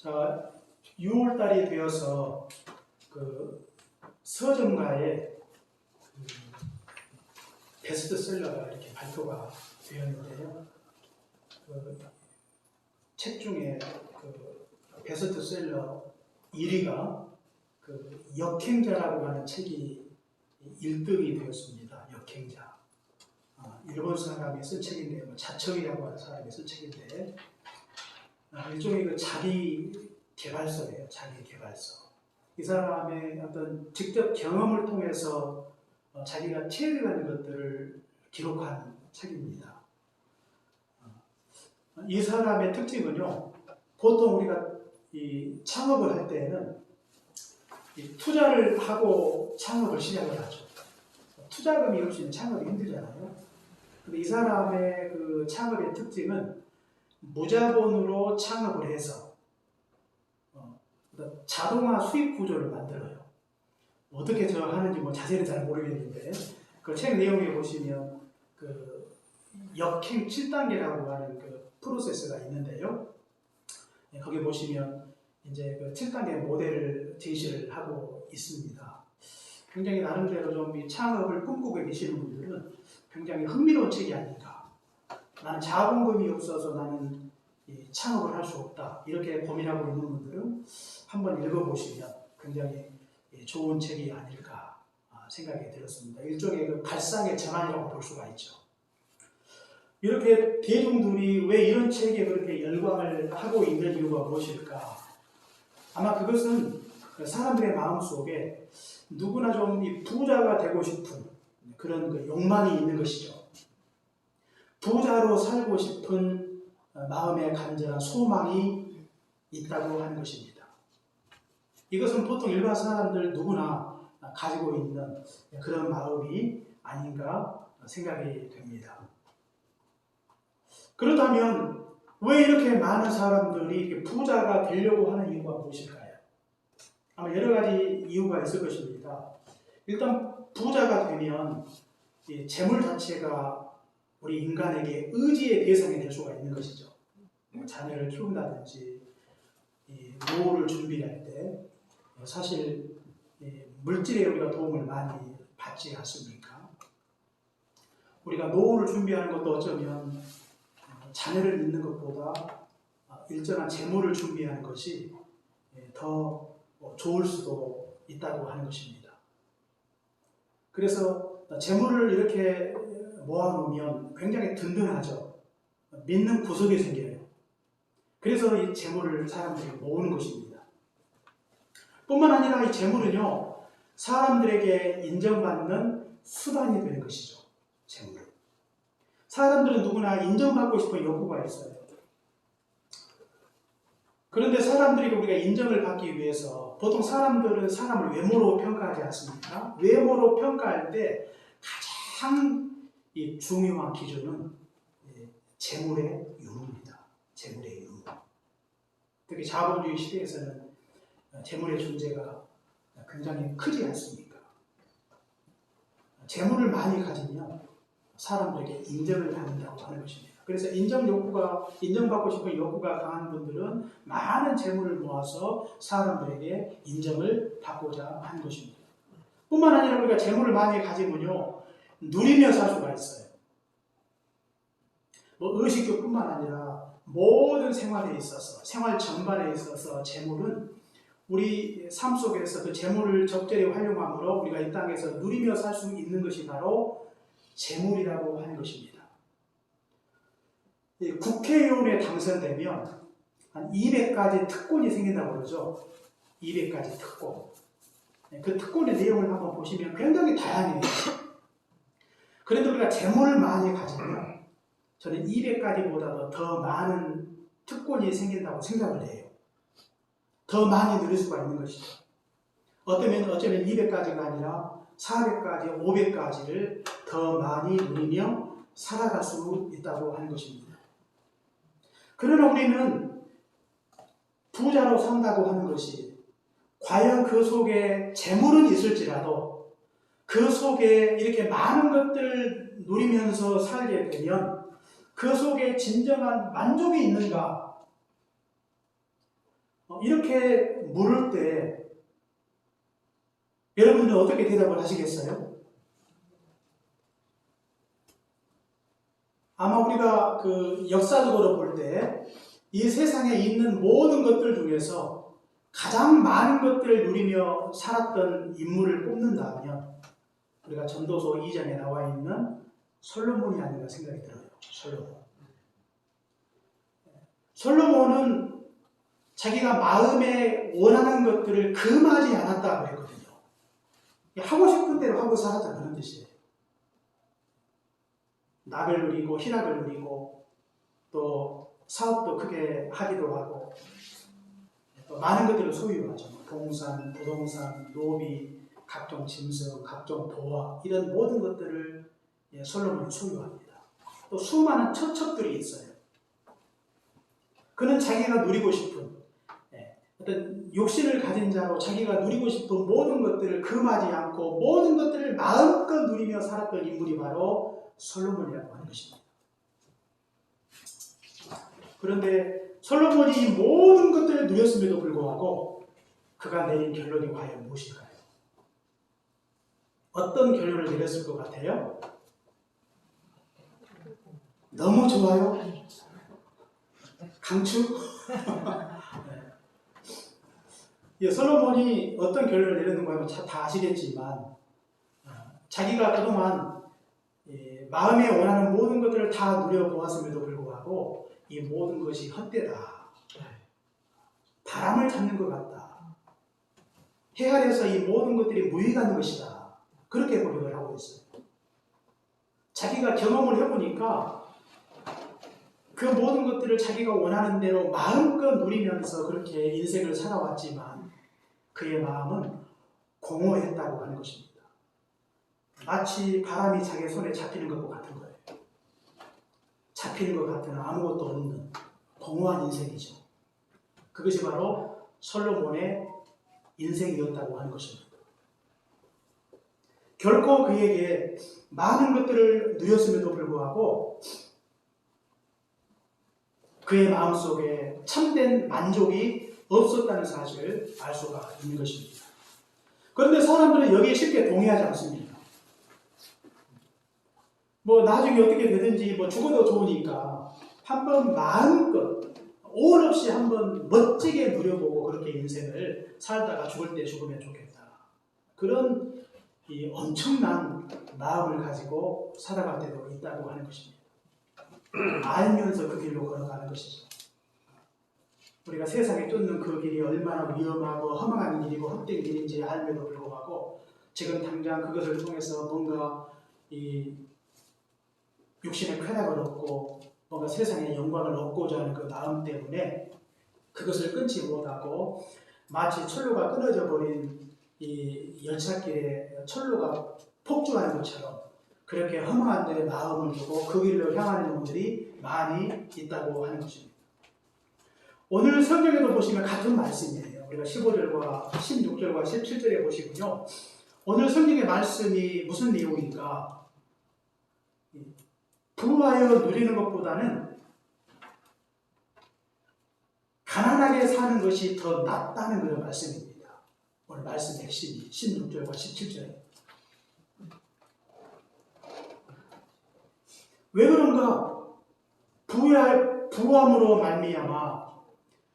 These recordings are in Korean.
자, 6월 달이 되어서 그 서점가에 베스트셀러가 이렇게 발표가 되었는데요. 그 책 중에 그 베스트셀러 1위가 그 역행자라고 하는 책이 1등이 되었습니다. 역행자. 일본 사람이 쓴 책인데요. 자척이라고 하는 사람이 쓴 책인데 일종의 그 자기 개발서예요. 자기 개발서. 이 사람의 어떤 직접 경험을 통해서 자기가 체험하는 것들을 기록한 책입니다. 이 사람의 특징은요, 보통 우리가 이 창업을 할 때에는 이 투자를 하고 창업을 시작을 하죠. 투자금이 없이는 창업이 힘들잖아요. 근데 이 사람의 그 창업의 특징은 무자본으로 창업을 해서 자동화 수익 구조를 만들어요. 어떻게 저 하는지 뭐 자세히 잘 모르겠는데 그 책 내용에 보시면 그 역행 7단계라고 하는 그 프로세스가 있는데요. 거기 보시면 이제 그 7단계 모델을 제시를 하고 있습니다. 굉장히 나름대로 좀 이 창업을 꿈꾸고 계시는 분들은 굉장히 흥미로운 책이 아닌가. 나는 자본금이 없어서 나는 이 창업을 할 수 없다. 이렇게 고민하고 있는 분들은 한번 읽어보시면 굉장히 좋은 책이 아닐까 생각이 들었습니다. 일종의 그 발상의 전환이라고 볼 수가 있죠. 이렇게 대중들이 왜 이런 책에 그렇게 열광을 하고 있는 이유가 무엇일까? 아마 그것은 사람들의 마음속에 누구나 좀 부자가 되고 싶은 그런 그 욕망이 있는 것이죠. 부자로 살고 싶은 마음의 간절한 소망이 있다고 하는 것입니다. 이것은 보통 일반 사람들 누구나 가지고 있는 그런 마음이 아닌가 생각이 됩니다. 그렇다면 왜 이렇게 많은 사람들이 부자가 되려고 하는 이유가 무엇일까요? 아마 여러 가지 이유가 있을 것입니다. 일단 부자가 되면 재물 자체가 우리 인간에게 의지의 대상이 될 수가 있는 것이죠. 자녀를 키운다든지 노후를 준비할 때 사실 물질에 우리가 도움을 많이 받지 않습니까? 우리가 노후를 준비하는 것도 어쩌면 자녀를 낳는 것보다 일정한 재물을 준비하는 것이 더 좋을 수도 있다고 하는 것입니다. 그래서 재물을 이렇게 모아놓으면 굉장히 든든하죠. 믿는 구석이 생겨요. 그래서 이 재물을 사람들이 모으는 것입니다. 뿐만 아니라 이 재물은요, 사람들에게 인정받는 수단이 되는 것이죠. 재물은. 사람들은 누구나 인정받고 싶은 욕구가 있어요. 그런데 사람들이 우리가 인정을 받기 위해서 보통 사람들은 사람을 외모로 평가하지 않습니까? 외모로 평가할 때 가장 중요한 기준은 재물의 유무입니다. 재물의 유무. 특히 자본주의 시대에서는 재물의 존재가 굉장히 크지 않습니까? 재물을 많이 가지면 사람들에게 인정을 받는다고 하는 것입니다. 그래서 인정받고 싶은 욕구가 강한 분들은 많은 재물을 모아서 사람들에게 인정을 받고자 하는 것입니다. 뿐만 아니라 우리가 재물을 많이 가지면요, 누리며 살 수가 있어요. 의식주뿐만 아니라 모든 생활에 있어서, 생활 전반에 있어서 재물은 우리 삶 속에서 그 재물을 적절히 활용함으로 우리가 이 땅에서 누리며 살 수 있는 것이 바로 재물이라고 하는 것입니다. 국회의원에 당선되면 한 200가지 특권이 생긴다고 그러죠. 200가지 특권. 그 특권의 내용을 한번 보시면 굉장히 다양해요. 그런데 우리가 재물을 많이 가지면 저는 200가지보다도 더 많은 특권이 생긴다고 생각을 해요. 더 많이 누릴 수가 있는 것이죠. 어쩌면 200가지가 아니라 400가지, 500가지를 더 많이 누리며 살아갈 수 있다고 하는 것입니다. 그러나 우리는 부자로 산다고 하는 것이 과연 그 속에 재물은 있을지라도 그 속에 이렇게 많은 것들 누리면서 살게 되면 그 속에 진정한 만족이 있는가? 이렇게 물을 때 여러분들은 어떻게 대답을 하시겠어요? 아마 우리가 그 역사적으로 볼 때 이 세상에 있는 모든 것들 중에서 가장 많은 것들을 누리며 살았던 인물을 뽑는다면 우리가 전도서 2장에 나와 있는 솔로몬이 아닌가 생각이 들어요. 솔로몬은 자기가 마음에 원하는 것들을 금하지 않았다 그랬거든요. 하고 싶은 대로 하고 살았다 그런 뜻이에요. 낙을 누리고 희락을 누리고 또 사업도 크게 하기도 하고 또 많은 것들을 소유하죠. 동산, 부동산, 노비, 각종 짐승, 각종 도화 이런 모든 것들을 솔로몬이 소유합니다. 또 수많은 처첩들이 있어요. 그는 자기가 누리고 싶은 어떤 욕심을 가진 자로 자기가 누리고 싶은 모든 것들을 금하지 않고 모든 것들을 마음껏 누리며 살았던 인물이 바로 솔로몬이라고 하는 것입니다. 그런데 솔로몬이 이 모든 것들을 누렸음에도 불구하고 그가 내린 결론이 과연 무엇일까요? 어떤 결론을 내렸을 것 같아요? 너무 좋아요? 강추? 솔로몬이 어떤 결론을 내렸는가 다 아시겠지만 자기가 그동안 마음에 원하는 모든 것들을 다 누려보았음에도 불구하고 이 모든 것이 헛되다. 바람을 잡는 것 같다. 해 아래서 이 모든 것들이 무익한 것이다. 그렇게 고백을 하고 있어요. 자기가 경험을 해보니까 그 모든 것들을 자기가 원하는 대로 마음껏 누리면서 그렇게 인생을 살아왔지만 그의 마음은 공허했다고 하는 것입니다. 마치 바람이 자기 손에 잡히는 것과 같은 거예요. 잡히는 것 같은 아무것도 없는 공허한 인생이죠. 그것이 바로 솔로몬의 인생이었다고 하는 것입니다. 결코 그에게 많은 것들을 누렸음에도 불구하고 그의 마음속에 참된 만족이 없었다는 사실을 알 수가 있는 것입니다. 그런데 사람들은 여기에 쉽게 동의하지 않습니다. 나중에 어떻게 되든지 죽어도 좋으니까 한번 마음껏 오늘 없이 한번 멋지게 누려보고 그렇게 인생을 살다가 죽을 때 죽으면 좋겠다. 그런 이 엄청난 마음을 가지고 살아갈 때도 있다고 하는 것입니다. 알면서 그 길로 걸어가는 것이죠. 우리가 세상에 쫓는 그 길이 얼마나 위험하고 허망한 길이고 헛된 길인지 알면도 불구하고 지금 당장 그것을 통해서 뭔가 이 육신의 쾌락을 얻고 뭔가 세상의 영광을 얻고자 하는 그 마음 때문에 그것을 끊지 못하고 마치 철로가 끊어져 버린 이 열차길에 철로가 폭주하는 것처럼 그렇게 허망한 데 마음을 두고 그 길로 향하는 분들이 많이 있다고 하는 것입니다. 오늘 성경에도 보시면 같은 말씀이에요. 우리가 15절과 16절과 17절에 보시군요. 오늘 성경의 말씀이 무슨 내용인가? 부하여 누리는 것보다는 가난하게 사는 것이 더 낫다는 그런 말씀입니다. 오늘 말씀 핵심이 16절과 17절에. 왜 그런가? 부함으로 말미암아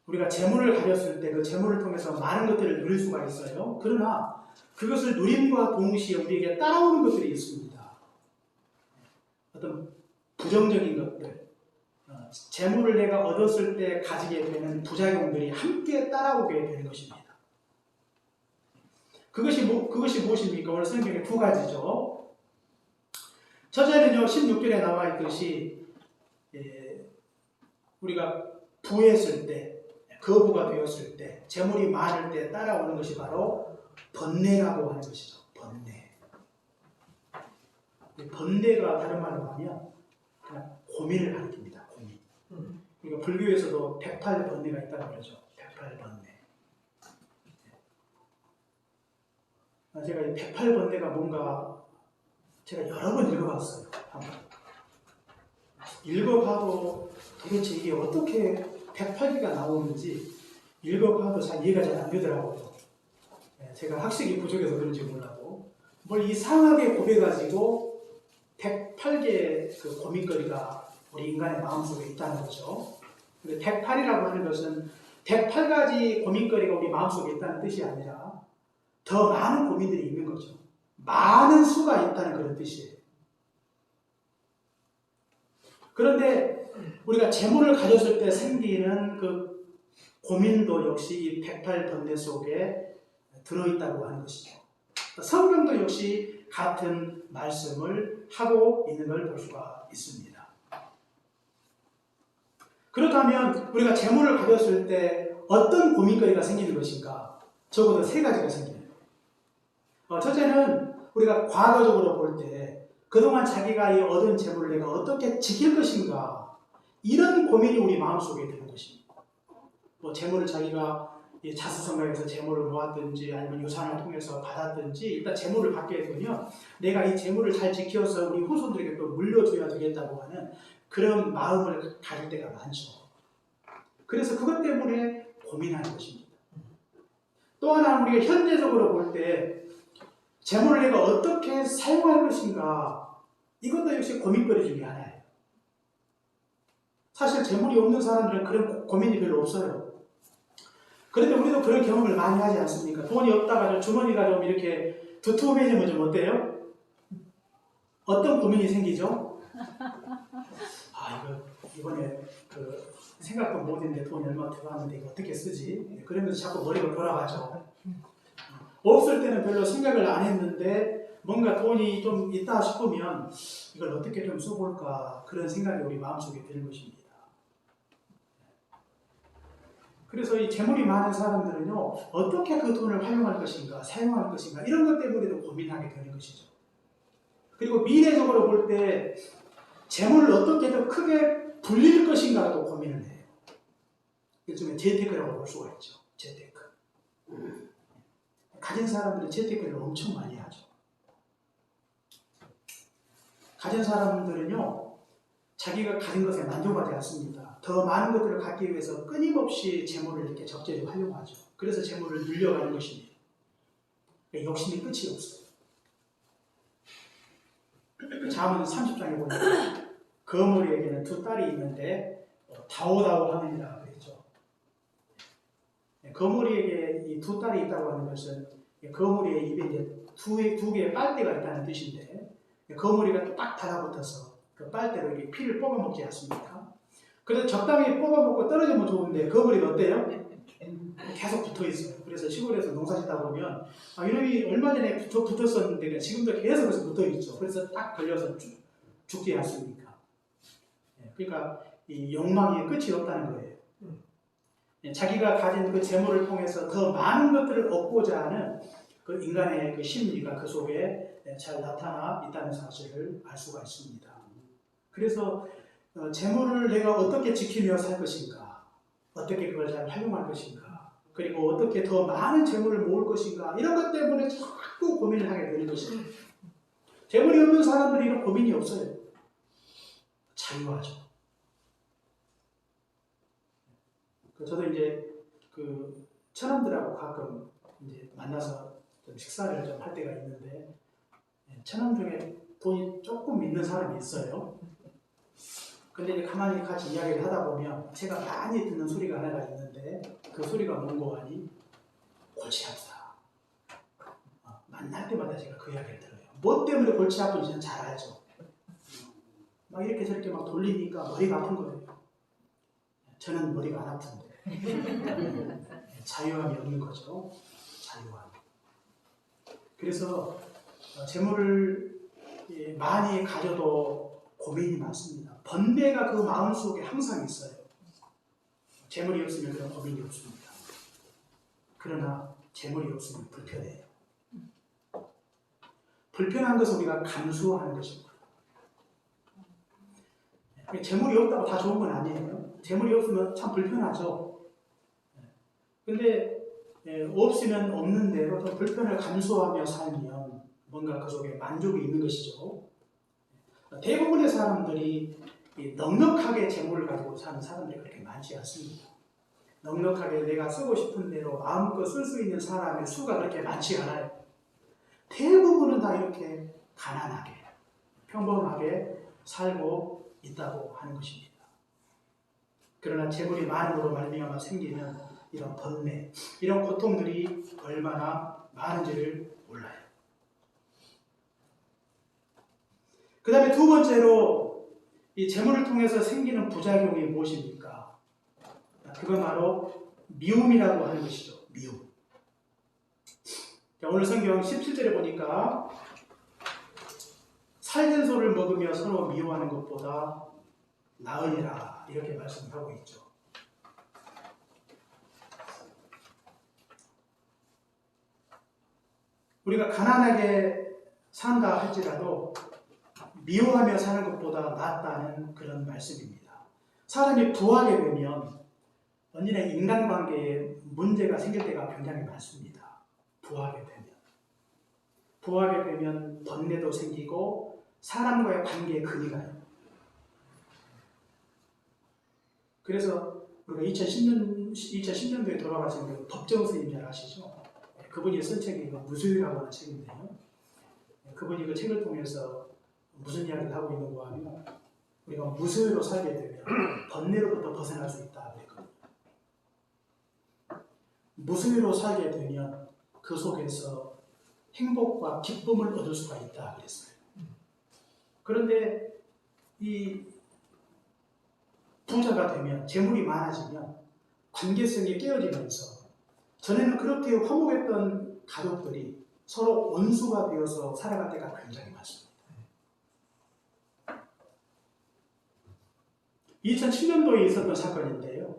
우리가 재물을 가졌을 때 그 재물을 통해서 많은 것들을 누릴 수가 있어요. 그러나 그것을 누림과 동시에 우리에게 따라오는 것들이 있습니다. 어떤 부정적인 것들, 재물을 내가 얻었을 때 가지게 되는 부작용들이 함께 따라오게 되는 것입니다. 그것이 무엇입니까? 오늘 성경에 두 가지죠. 첫째는요, 16절에 나와 있듯이 우리가 부했을 때, 거부가 되었을 때, 재물이 많을 때 따라오는 것이 바로 번뇌라고 하는 것이죠. 번뇌. 번뇌가 다른 말로 하면 그냥 고민을 가리킵니다. 고민. 그러니까 불교에서도 108번뇌가 있다고 그러죠. 108번뇌. 제가 이 108번뇌가 뭔가 제가 여러 번 읽어봤어요. 읽어봐도 도대체 이게 어떻게 108개가 나오는지 읽어봐도 잘 이해가 잘 안 되더라고요. 제가 학식이 부족해서 그런지 몰라도 뭘 이상하게 곱해가지고 108개의 그 고민거리가 우리 인간의 마음속에 있다는 거죠. 근데 108이라고 하는 것은 108가지 고민거리가 우리 마음속에 있다는 뜻이 아니라 더 많은 고민들이 있는 거죠. 많은 수가 있다는 그런 뜻이에요. 그런데 우리가 재물을 가졌을 때 생기는 그 고민도 역시 이 108번뇌 속에 들어있다고 하는 것이죠. 성경도 역시 같은 말씀을 하고 있는 걸 볼 수가 있습니다. 그렇다면 우리가 재물을 가졌을 때 어떤 고민거리가 생기는 것인가? 적어도 3가지가 생겨요. 첫째는 우리가 과거적으로 볼 때 그동안 자기가 이 얻은 재물을 내가 어떻게 지킬 것인가? 이런 고민이 우리 마음속에 드는 것입니다. 뭐 재물을 자기가 자수성가해서 재물을 모았든지 아니면 유산을 통해서 받았든지 일단 재물을 받게 되면 내가 이 재물을 잘 지켜서 우리 후손들에게 또 물려줘야 되겠다고 하는 그런 마음을 가질 때가 많죠. 그래서 그것 때문에 고민하는 것입니다. 또 하나 우리가 현재적으로 볼 때 재물을 내가 어떻게 사용할 것인가 이것도 역시 고민거리 중에 하나예요. 사실 재물이 없는 사람들은 그런 고민이 별로 없어요. 그런데 우리도 그런 경험을 많이 하지 않습니까? 돈이 없다가 좀 주머니가 좀 이렇게 두툼해지면 좀 어때요? 어떤 고민이 생기죠? 이번에 생각도 못했는데 돈이 얼마 들어갔는데 이거 어떻게 쓰지? 그러면서 자꾸 머리가 돌아가죠. 없을 때는 별로 생각을 안 했는데 뭔가 돈이 좀 있다 싶으면 이걸 어떻게 좀 써볼까 그런 생각이 우리 마음속에 드는 것입니다. 그래서 이 재물이 많은 사람들은요, 어떻게 그 돈을 활용할 것인가, 사용할 것인가, 이런 것 때문에도 고민하게 되는 것이죠. 그리고 미래적으로 볼 때 재물을 어떻게 더 크게 불릴 것인가도 고민을 해요. 일종의 재테크라고 볼 수가 있죠. 재테크. 가진 사람들은 재테크를 엄청 많이 하죠. 가진 사람들은요, 자기가 가진 것에 만족하지 않습니다. 더 많은 것들을 갖기 위해서 끊임없이 재물을 이렇게 적절히 활용하죠. 그래서 재물을 늘려가는 것입니다. 욕심이 끝이 없어요. 잠언 30장에 보면 거머리에게는 2 딸이 있는데 다오다오 하느니라 그랬죠. 거머리에게 이 2 딸이 있다고 하는 것은 거머리의 입에 이제 두 개의 빨대가 있다는 뜻인데 거머리가 딱 달라붙어서 그 빨대로 이렇게 피를 뽑아먹지 않습니까? 그래서 적당히 뽑아먹고 떨어지면 좋은데 거머리가 어때요? 계속 붙어있어요. 그래서 시골에서 농사 짓다 보면 이놈이 얼마 전에 붙었었는데 지금도 계속해서 붙어있죠. 그래서 딱 걸려서 죽지 않습니까? 그러니까 이 욕망이 끝이 없다는 거예요. 자기가 가진 그 재물을 통해서 더 많은 것들을 얻고자 하는 그 인간의 그 심리가 그 속에 잘 나타나 있다는 사실을 알 수가 있습니다. 그래서 재물을 내가 어떻게 지키며 살 것인가, 어떻게 그걸 잘 활용할 것인가, 그리고 어떻게 더 많은 재물을 모을 것인가, 이런 것 때문에 자꾸 고민을 하게 되는 것입니다. 재물이 없는 사람들이 이런 고민이 없어요. 자유하죠. 저도 이제 그 처남들하고 가끔 이제 만나서 좀 식사를 좀 할 때가 있는데 처남 중에 돈이 조금 있는 사람이 있어요. 근데 이제 가만히 같이 이야기를 하다 보면 제가 많이 듣는 소리가 하나가 있는데 그 소리가 뭔고 하니 골치 아프다. 만날 때마다 제가 그 이야기를 들어요. 뭐 때문에 골치 아픈지 저는 잘 알죠. 막 이렇게 저렇게 막 돌리니까 머리가 아픈 거예요. 저는 머리가 안 아픈데. 자유함이 없는 거죠. 자유함. 그래서 재물을 많이 가져도 고민이 많습니다. 번뇌가 그 마음속에 항상 있어요. 재물이 없으면 그런 고민이 없습니다. 그러나 재물이 없으면 불편해요. 불편한 것을 우리가 감수하는 것입니다. 재물이 없다고 다 좋은 건 아니에요. 재물이 없으면 참 불편하죠. 근데 없으면 없는 대로 좀 불편을 감수하며 살면 뭔가 그 속에 만족이 있는 것이죠. 대부분의 사람들이 넉넉하게 재물을 가지고 사는 사람들이 그렇게 많지 않습니다. 넉넉하게 내가 쓰고 싶은 대로 마음껏 쓸 수 있는 사람의 수가 그렇게 많지 않아요. 대부분은 다 이렇게 가난하게, 평범하게 살고 있다고 하는 것입니다. 그러나 재물이 많음으로 말미암아 생기는 이런 번뇌, 이런 고통들이 얼마나 많은지를 몰라요. 그 다음에 두 번째로 이 재물을 통해서 생기는 부작용이 무엇입니까? 그건 바로 미움이라고 하는 것이죠. 미움. 자, 오늘 성경 17절에 보니까 살된 소를 먹으며 서로 미워하는 것보다 나으니라 이렇게 말씀하고 있죠. 우리가 가난하게 산다 할지라도 미워하며 사는 것보다 낫다는 그런 말씀입니다. 사람이 부하게 되면 언제나 인간관계에 문제가 생길 때가 굉장히 많습니다. 부하게 되면 번뇌도 생기고 사람과의 관계에 금이 가요. 그래서 우리가 2010년도에 돌아가신 그 법정 스님 잘 아시죠? 그분이 쓴 책이 무수유라고 하는 책인데요. 그분이 그 책을 통해서 무슨 이야기를 하고 있는가 하면 우리가 무수유로 살게 되면 번뇌로부터 벗어날 수 있다 그랬거든요. 무수유로 살게 되면 그 속에서 행복과 기쁨을 얻을 수가 있다 그랬어요. 그런데 이 부자가 되면, 재물이 많아지면 관계성이 깨어지면서 전에는 그렇게 화목했던 가족들이 서로 원수가 되어서 살아갈 때가 굉장히 많습니다. 2007년도에 있었던 사건인데요.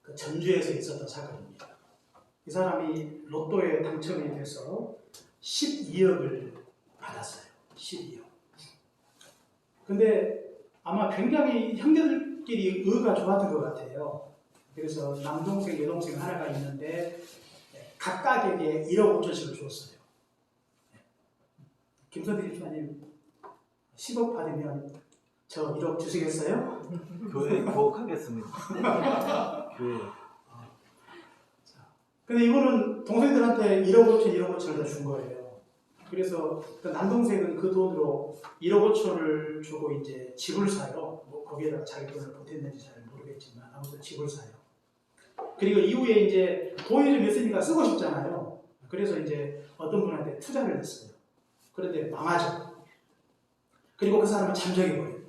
그 전주에서 있었던 사건입니다. 이 사람이 로또에 당첨이 돼서 12억을 받았어요. 12억. 근데 아마 굉장히 형제들끼리 의가 좋았던 것 같아요. 그래서 남동생, 여동생 하나가 있는데 각각에게 1억 5천씩을 줬어요. 김선태 집사님 10억 받으면 저 1억 주시겠어요? 교회 구혹하겠습니다. 교회. 근데 이분은 동생들한테 1억 5천, 1억 5천을 다 준 거예요. 그래서 그 남동생은 그 돈으로 1억 5천을 주고 이제 집을 사요. 뭐 거기에다가 자기 돈을 보탰는지 잘 모르겠지만 아무튼 집을 사요. 그리고 이후에 이제 돈이 좀 있으니까 쓰고 싶잖아요. 그래서 이제 어떤 분한테 투자를 했어요. 그런데 망하죠. 그리고 그 사람은 잠적해버려요.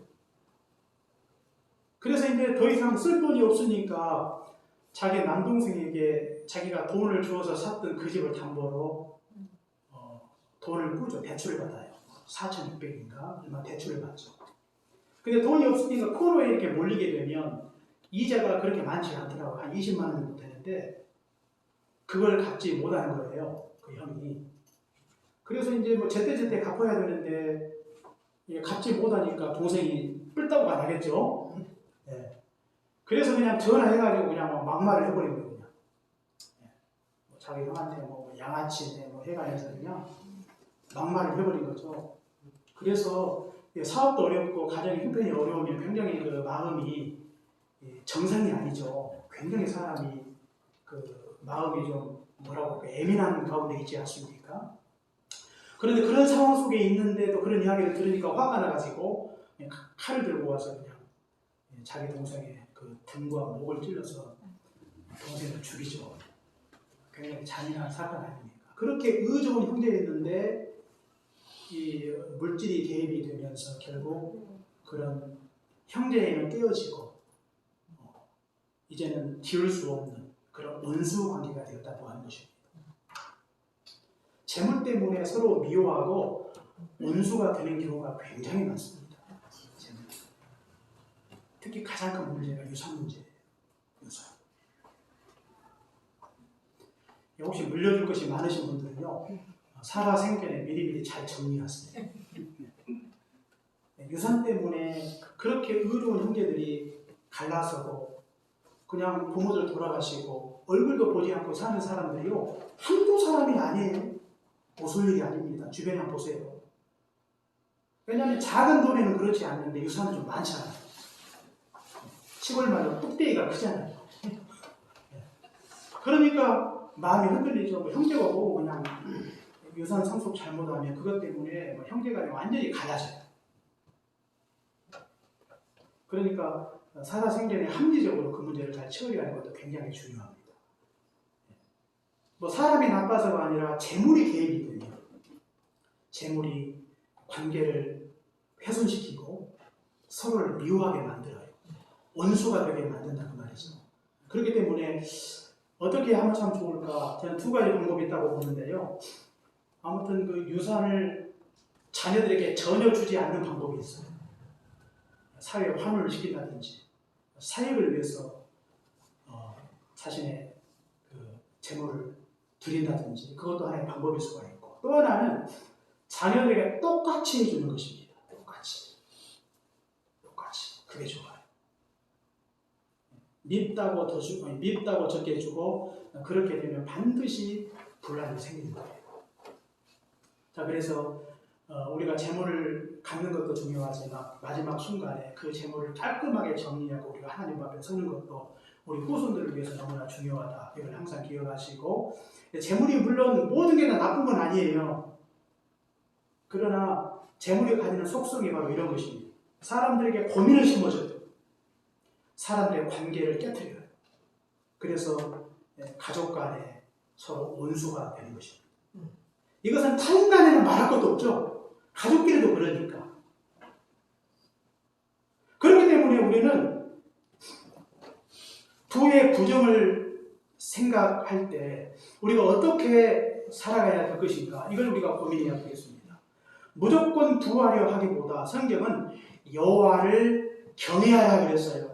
그래서 이제 더 이상 쓸 돈이 없으니까 자기 남동생에게 자기가 돈을 주어서 샀던 그 집을 담보로 돈을 꾸죠. 대출을 받아요. 4,600인가 얼마 대출을 받죠. 근데 돈이 없으니까 코너에 이렇게 몰리게 되면 이자가 그렇게 많지 않더라고요. 한 20만 원 정도 되는데 그걸 갚지 못하는 거예요. 그 형이. 그래서 이제 뭐 제때제때 갚아야 되는데 갚지 못하니까 동생이 뿔따구가 나겠죠. 네. 그래서 그냥 전화해가지고 그냥 막말을 해버린 거예요. 그냥. 네. 뭐 자기 형한테 뭐 양아치네 뭐 해가면서 그냥 막말을 해버린 거죠. 그래서 사업도 어렵고 가정의 형편이 어려우면 굉장히 그 마음이 정상이 아니죠. 굉장히 사람이 그 마음이 좀 뭐라고 예민한 가운데 있지 않습니까? 그런데 그런 상황 속에 있는데도 그런 이야기를 들으니까 화가 나가지고 칼을 들고 와서 그냥 자기 동생의 그 등과 목을 찔러서 동생을 죽이죠. 굉장히 잔인한 사건 아닙니까? 그렇게 의좋은 형제였는데 이 물질이 개입이 되면서 결국 그런 형제애는 깨어지고 이제는 지울 수 없는 그런 원수 관계가 되었다고 하는 것입니다. 재물 때문에 서로 미워하고 원수가 되는 경우가 굉장히 많습니다. 특히 가장 큰 문제가 유산 문제예요. 유산. 혹시 물려줄 것이 많으신 분들은요, 살아 생전에 미리미리 잘 정리하세요. 유산 때문에 그렇게 의로운 형제들이 갈라서고 그냥 부모들 돌아가시고 얼굴도 보지 않고 사는 사람들이요, 한두 사람이 아니에요. 웃을 일이 아닙니다. 주변에 한번 보세요. 왜냐하면 작은 돈에는 그렇지 않는데 유산은 좀 많잖아요. 시골 말로 뚝대기가 크잖아요. 그러니까 마음이 흔들리죠. 뭐 형제가 보고 그냥 유산 상속 잘못하면 그것 때문에 뭐 형제간에 완전히 갈라져요. 그러니까 살아생전에 합리적으로 그 문제를 잘 처리하는 것도 굉장히 중요합니다. 뭐 사람이 나빠서가 아니라 재물이 개입이 되면 재물이 관계를 훼손시키고 서로를 미워하게 만들어요. 원수가 되게 만든다 그 말이죠. 그렇기 때문에 어떻게 하면 참 좋을까? 저는 두 가지 방법이 있다고 보는데요. 아무튼 그 유산을 자녀들에게 전혀 주지 않는 방법이 있어요. 사회에 환호를 시킨다든지 사익을 위해서 자신의 그 재물을 드린다든지 그것도 하나의 방법일 수가 있고, 또 하나는 자녀들에게 똑같이 해주는 것입니다. 똑같이 그게 좋아요. 밉다고 더 주고 밉다고 적게 주고 그렇게 되면 반드시 분란이 생기는 거예요. 자, 그래서 우리가 재물을 갖는 것도 중요하지만 마지막 순간에 그 재물을 깔끔하게 정리하고 우리가 하나님 앞에 서는 것도 우리 후손들을 위해서 너무나 중요하다. 이걸 항상 기억하시고, 재물이 물론 모든 게 다 나쁜 건 아니에요. 그러나 재물이 가지는 속성이 바로 이런 것입니다. 사람들에게 고민을 심어줘요. 사람들의 관계를 깨트려요. 그래서 가족 간에 서로 원수가 되는 것입니다. 이것은 타인 간에는 말할 것도 없죠. 가족끼리도 그러니까. 그렇기 때문에 우리는 부의 부정을 생각할 때 우리가 어떻게 살아가야 될 것인가, 이걸 우리가 고민해야 되겠습니다. 무조건 부하려 하기보다 성경은 여호와를 경외하라 그랬어요.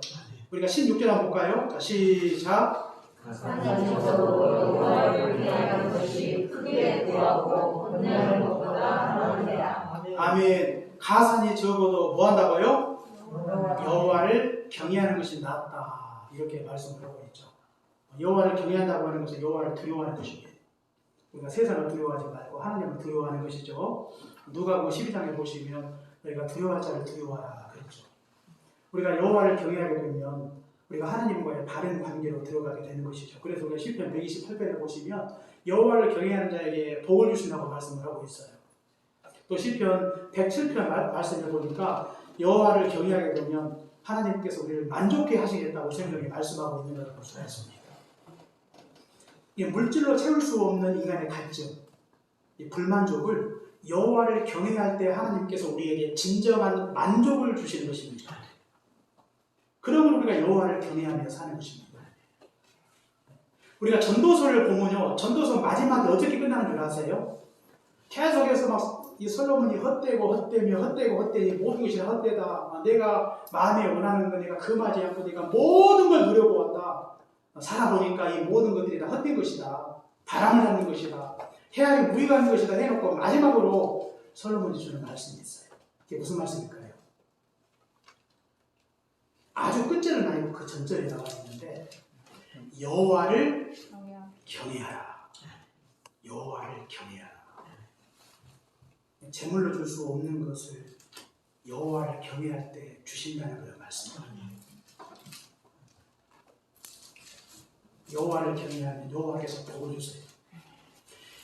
우리가 16절 한번 볼까요? 자, 시작. 가산적으로 여호와를 경외하는 것이 크게 구하고 건네는 것보다 나으리라. 아멘. 가산이 적어도 뭐 한다고요? 여호와를 경외하는 것이 낫다. 이렇게 말씀을 하고 있죠. 여호와를 경외한다고 하는 것은 여호와를 두려워하는 것입니다. 우리가 세상을 두려워하지 말고 하나님을 두려워하는 것이죠. 누가복음 12장에 보시면 너희가 두려워할 자를 두려워하라 그랬죠. 우리가 여호와를 경외하게 되면 우리가 하나님과의 바른 관계로 들어가게 되는 것이죠. 그래서 우리가 시편 128편에 보시면 여호와를 경외하는 자에게 복을 주신다고 말씀을 하고 있어요. 또 시편 107편 말씀을 보니까 여호와를 경외하게 되면 하나님께서 우리를 만족해 하시겠다고 성경에 말씀하고 있는 것을 볼 수가 있습니다. 이 물질로 채울 수 없는 인간의 갈증, 이 불만족을 여호와를 경외할 때 하나님께서 우리에게 진정한 만족을 주시는 것입니다. 그러면 우리가 여호와를 경외하며 사는 것입니다. 우리가 전도서를 보면요, 전도서 마지막에 어떻게 끝나는 줄 아세요? 계속해서 막 이 솔로몬이 헛되니 모든 것이 헛되다. 내가 마음에 원하는 거 내가 금하지 않고 내가 모든 걸 누려보았다. 살아보니까 이 모든 것들이 다 헛된 것이다. 바람을 잡는 것이다. 해악이 무익한 것이다 해놓고 마지막으로 솔로몬이 주는 말씀이 있어요. 이게 무슨 말씀일까요? 아주 끝절은 아니고 그 전절에 나와 있는데 여호와를 경외하라. 여호와를 경외하라. 재물로 줄 수 없는 것을 여호와를 경외할 때 주신다는 걸 말씀합니다. 여호와를 경외하면 여호와께서 복을 주세요.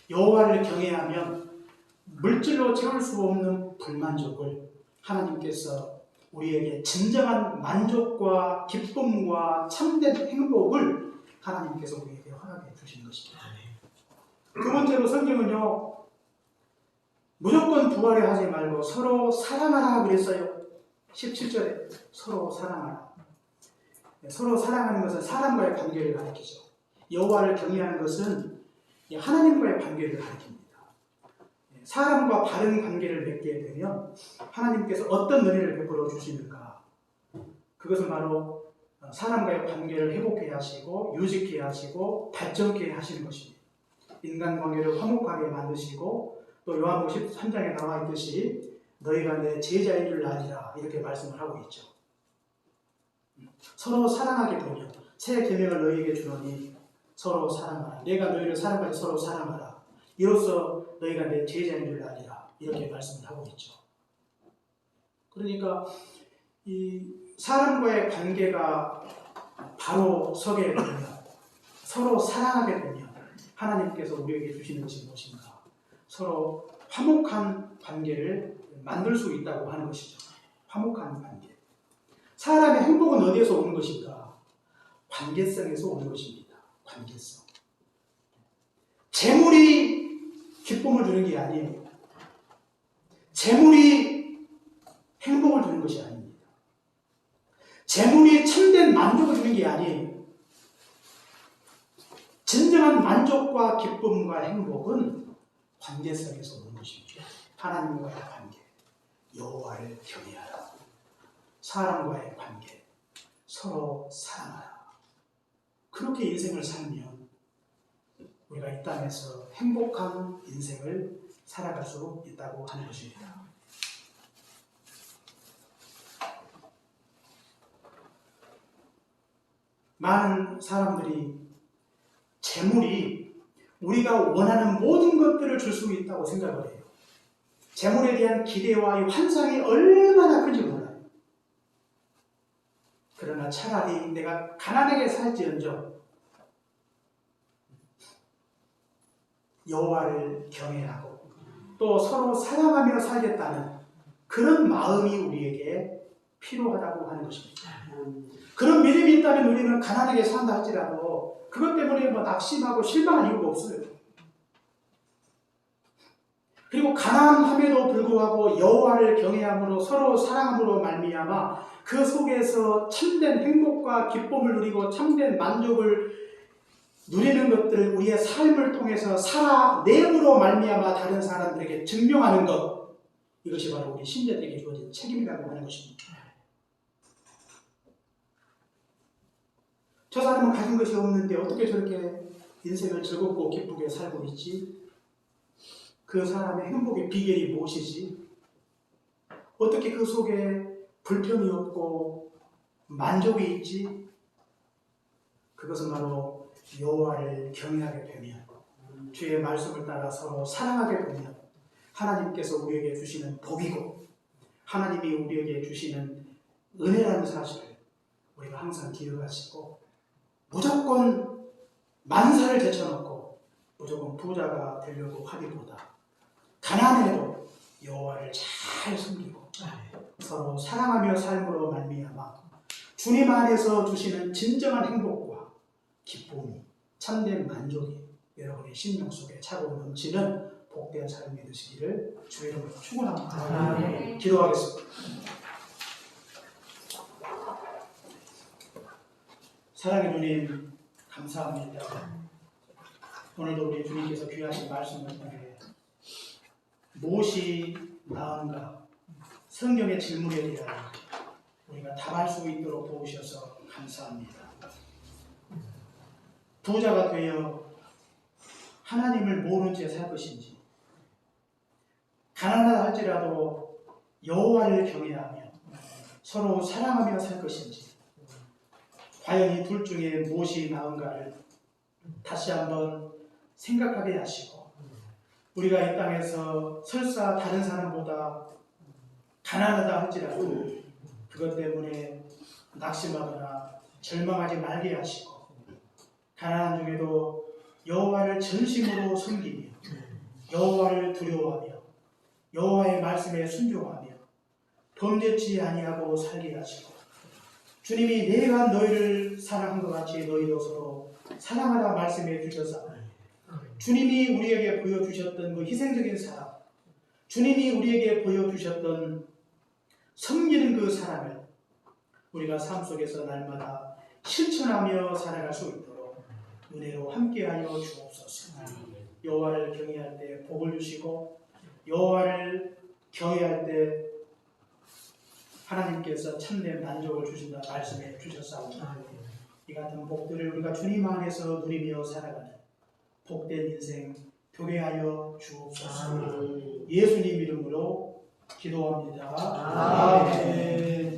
여호와를 경외하면 물질로 채울 수 없는 불만족을 하나님께서 우리에게 진정한 만족과 기쁨과 참된 행복을 하나님께서 우리에게 허락해 주신 것입니다. 두 번째로 성경은요, 무조건 부하려 하지 말고 서로 사랑하라 그랬어요. 17절에 서로 사랑하라. 서로 사랑하는 것은 사람과의 관계를 가리키죠. 여호와를 경외하는 것은 하나님과의 관계를 가리킵니다. 사람과 바른 관계를 맺게 되면 하나님께서 어떤 은혜를 베풀어 주시는가? 그것은 바로 사람과의 관계를 회복해 하시고 유지케 하시고 발전케 하시는 것입니다. 인간관계를 화목하게 만드시고, 또 요한복음 13장에 나와 있듯이 너희가 내 제자인 줄 아니라 이렇게 말씀을 하고 있죠. 서로 사랑하게 되면 새 계명을 너희에게 주노니 서로 사랑하라. 내가 너희를 사랑하지 서로 사랑하라. 이로써 너희가 내 제자인 줄 아니라 이렇게 말씀을 하고 있죠. 그러니까 이 사람과의 관계가 바로 서게 되면 서로 사랑하게 되면 하나님께서 우리에게 주시는 것이 무엇인가? 서로 화목한 관계를 만들 수 있다고 하는 것이죠. 화목한 관계. 사람의 행복은 어디에서 오는 것인가? 관계성에서 오는 것입니다. 관계성. 재물이 기쁨을 주는 게 아니에요. 재물이 행복을 주는 것이 아닙니다. 재물이 참된 만족을 주는 게 아니에요. 진정한 만족과 기쁨과 행복은 관계성에서 오는 것입니다. 하나님과의 관계, 여호와를 경외하라. 사람과의 관계, 서로 사랑하라. 그렇게 인생을 살면 우리가 이 땅에서 행복한 인생을 살아갈 수 있다고 하는 것입니다. 많은 사람들이 재물이 우리가 원하는 모든 것들을 줄 수 있다고 생각을 해요. 재물에 대한 기대와 이 환상이 얼마나 큰지 몰라요. 그러나 차라리 내가 가난하게 살지언정 여호와를 경외하고 또 서로 사랑하며 살겠다는 그런 마음이 우리에게 필요하다고 하는 것입니다. 그런 믿음이 있다면 우리는 가난하게 산다 할지라도 그것 때문에 낙심하고 실망할 이유가 없어요. 그리고 가난함에도 불구하고 여호와를 경외함으로 서로 사랑함으로 말미암아 그 속에서 참된 행복과 기쁨을 누리고 참된 만족을 누리는 것들을 우리의 삶을 통해서 살아내므로 말미암아 다른 사람들에게 증명하는 것, 이것이 바로 우리 신자들에게 주어진 책임이라고 하는 것입니다. 저 사람은 가진 것이 없는데 어떻게 저렇게 인생을 즐겁고 기쁘게 살고 있지? 그 사람의 행복의 비결이 무엇이지? 어떻게 그 속에 불평이 없고 만족이 있지? 그것은 바로 여호와를 경외하게 되면, 주의 말씀을 따라 서로 사랑하게 되면 하나님께서 우리에게 주시는 복이고 하나님이 우리에게 주시는 은혜라는 사실을 우리가 항상 기억하시고, 무조건 만사를 제쳐놓고 무조건 부자가 되려고 하기보다 가난해도 여호와를 잘 섬기고 서로 사랑하며 삶으로 말미암아 주님 안에서 주시는 진정한 행복과 기쁨이, 참된 만족이 여러분의 심령 속에 차고 넘치는 복된 삶이 되시기를 주의 이름으로 축원합니다. 기도하겠습니다. 사랑의 주님, 감사합니다. 오늘도 우리 주님께서 귀하신 말씀을 통해 무엇이 나은가, 성경의 질문에 대하여 우리가 답할 수 있도록 도우셔서 감사합니다. 부자가 되어 하나님을 모른 채 살 것인지, 가난하다 할지라도 여호와를 경외하며 서로 사랑하며 살 것인지, 과연 이 둘 중에 무엇이 나은가를 다시 한번 생각하게 하시고, 우리가 이 땅에서 설사 다른 사람보다 가난하다 할지라도 그것 때문에 낙심하거나 절망하지 말게 하시고, 가난한 중에도 여호와를 전심으로 섬기며 여호와를 두려워하며 여호와의 말씀에 순종하며 범죄치 아니하고 살게 하시고, 주님이 내가 너희를 사랑한 것 같이 너희도 서로 사랑하라 말씀해 주셔서 주님이 우리에게 보여주셨던 그 희생적인 사랑, 주님이 우리에게 보여주셨던 섬기는 그 사랑을 우리가 삶 속에서 날마다 실천하며 살아갈 수 있도록 은혜로 함께하여 주옵소서. 여호와를 경외할 때 복을 주시고 여호와를 경외할 때 하나님께서 참된 만족을 주신다 말씀해 주셨사오니 이 같은 복들을 우리가 주님 안에서 누리며 살아가는 복된 인생 되게 하여 주옵소서. 예수님 이름으로 기도합니다. 아멘.